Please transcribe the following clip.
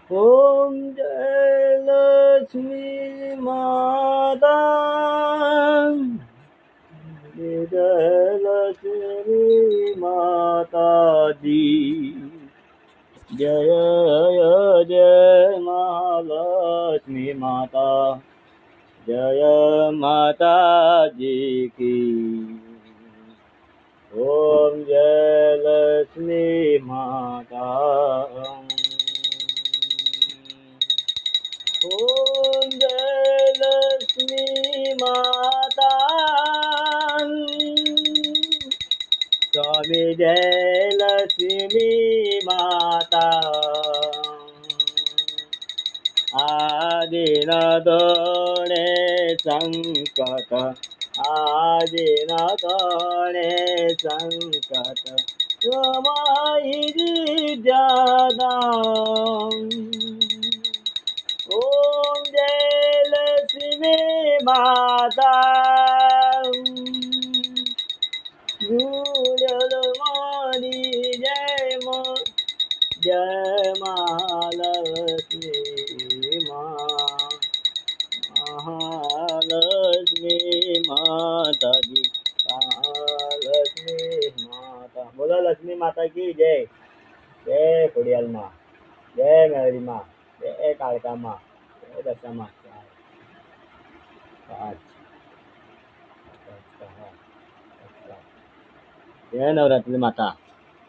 ओम जय लक्ष्मी माता, जय लक्ष्मी माता दी, जय जय महालक्ष्मी माता, जय माता जी की। ओम जय लक्ष्मी माता। ओम जय लक्ष्मी माता, स्वामी जय लक्ष्मी माता, आदि न दोणे संकट, आदि न दोणे संकट, समाई ज्यादा। ओम जय लक्ष्मी माता, गुड़लवाणी जय माँ, जय महालक्ष्मी माँ, महालक्ष्मी माता जी, महालक्ष्मी माता। बोलो लक्ष्मी माता की जय। जय खुड़ियाल माँ, जय मेहरी माँ, जय कालका माँ, जय दशा माँ। जय नवरात्रि माता।